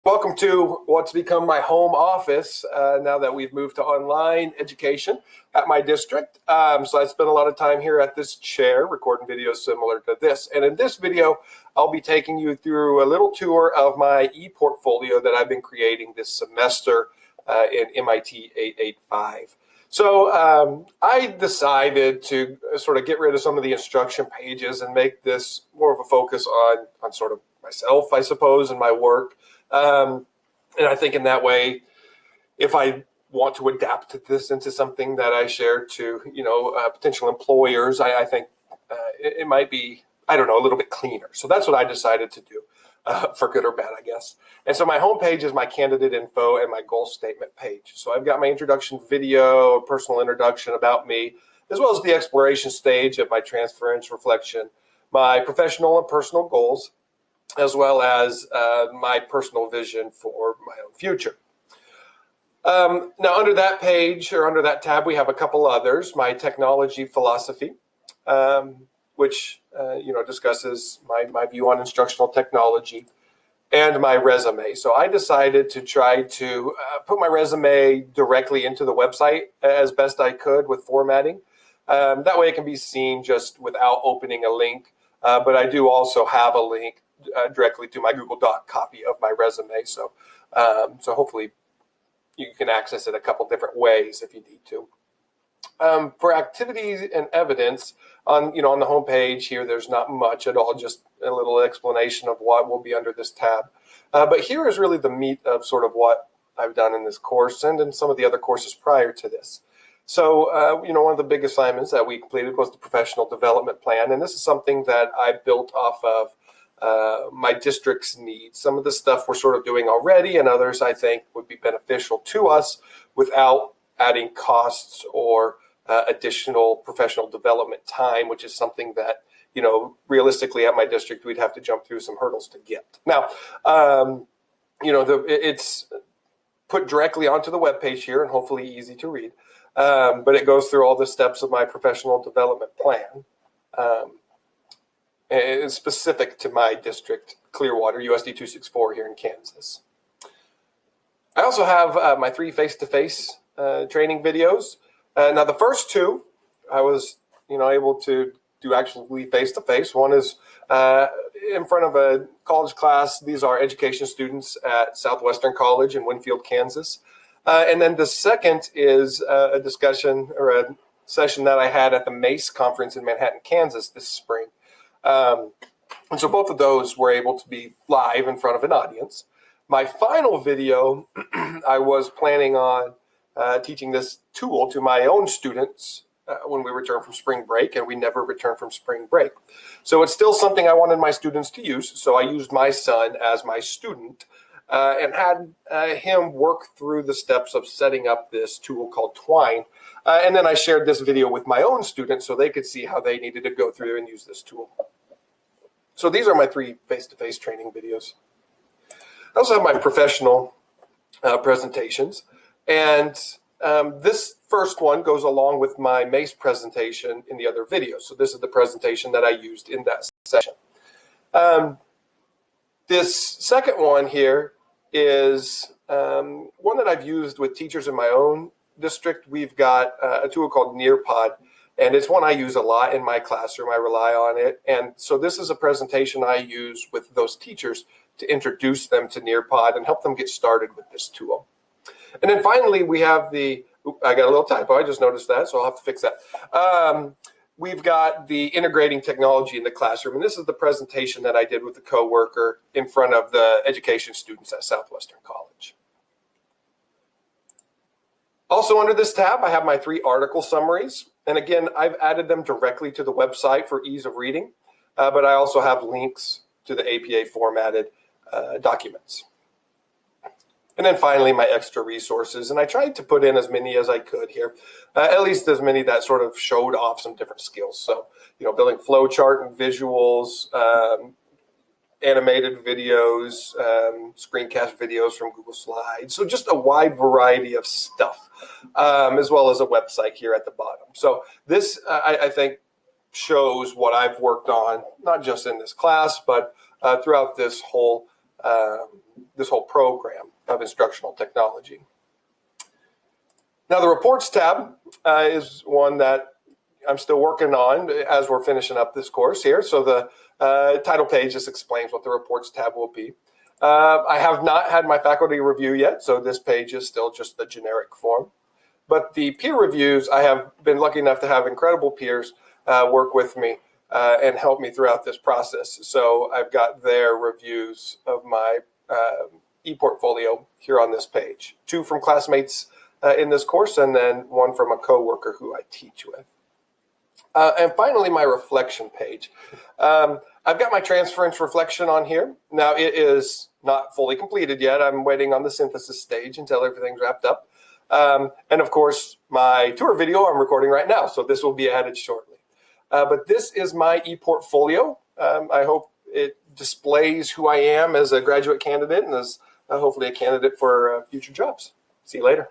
Welcome to what's become my home office now that we've moved to online education at my district. So I spend a lot of time here at this chair recording videos similar to this. And in this video, I'll be taking you through a little tour of my e-portfolio that I've been creating this semester in MIT 885. So I decided to sort of get rid of some of the instruction pages and make this more of a focus on sort of myself, I suppose, and my work. And I think in that way, if I want to adapt this into something that I share to, potential employers, I think it might be, I don't know, a little bit cleaner. So that's what I decided to do, for good or bad, I guess. And so my homepage is my candidate info and my goal statement page. So I've got my introduction video, personal introduction about me, as well as the exploration stage of my transference reflection, my professional and personal goals, as well as my personal vision for my own future. Now, under that page or under that tab, we have a couple others. My technology philosophy, which discusses my view on instructional technology, and my resume. So I decided to try to put my resume directly into the website as best I could with formatting. That way it can be seen just without opening a link. But I do also have a link directly to my Google Doc copy of my resume. So hopefully you can access it a couple different ways if you need to. For activities and evidence on the home page here, there's not much at all, just a little explanation of what will be under this tab. But here is really the meat of sort of what I've done in this course and in some of the other courses prior to this. So, one of the big assignments that we completed was the professional development plan. And this is something that I built off of my district's needs. Some of the stuff we're sort of doing already, and others I think would be beneficial to us without adding costs or additional professional development time, which is something that, realistically at my district, we'd have to jump through some hurdles to get. Now, it's put directly onto the webpage here and hopefully easy to read. But it goes through all the steps of my professional development plan. It's specific to my district, Clearwater, USD 264 here in Kansas. I also have my 3 face-to-face training videos. Now, the first 2, I was, able to do actually face-to-face. One is in front of a college class. These are education students at Southwestern College in Winfield, Kansas. And then the second is a discussion or a session that I had at the MACE conference in Manhattan, Kansas this spring. And so both of those were able to be live in front of an audience. My final video, I was planning on teaching this tool to my own students when we return from spring break, and we never returned from spring break. So it's still something I wanted my students to use. So I used my son as my student and had him work through the steps of setting up this tool called Twine. And then I shared this video with my own students so they could see how they needed to go through and use this tool. So these are my 3 face-to-face training videos. I also have my professional presentations. And this first one goes along with my MACE presentation in the other video. So this is the presentation that I used in that session. This second one here is one that I've used with teachers in my own district. We've got a tool called Nearpod, and it's one I use a lot in my classroom. I rely on it. And so this is a presentation I use with those teachers to introduce them to Nearpod and help them get started with this tool. And then finally, we have I got a little typo. I just noticed that, so I'll have to fix that. We've got the integrating technology in the classroom, and this is the presentation that I did with the coworker in front of the education students at Southwestern College. Also under this tab, I have my 3 article summaries. And again, I've added them directly to the website for ease of reading, but I also have links to the APA formatted documents. And then finally, my extra resources. And I tried to put in as many as I could here, at least as many that sort of showed off some different skills. So, building flowchart and visuals, animated videos, screencast videos from Google Slides. So just a wide variety of stuff, as well as a website here at the bottom. So this, I think, shows what I've worked on, not just in this class, but throughout this whole this whole program of instructional technology. Now, the reports tab is one that I'm still working on as we're finishing up this course here. So the title page just explains what the reports tab will be. I have not had my faculty review yet, so this page is still just the generic form. But the peer reviews, I have been lucky enough to have incredible peers work with me and help me throughout this process. So I've got their reviews of my e-portfolio here on this page. 2 from classmates in this course, and then 1 from a coworker who I teach with. And finally, my reflection page. I've got my transference reflection on here. Now, it is not fully completed yet. I'm waiting on the synthesis stage until everything's wrapped up. And of course, my tour video I'm recording right now, so this will be added shortly. But this is my e-portfolio. I hope it displays who I am as a graduate candidate and as hopefully a candidate for future jobs. See you later.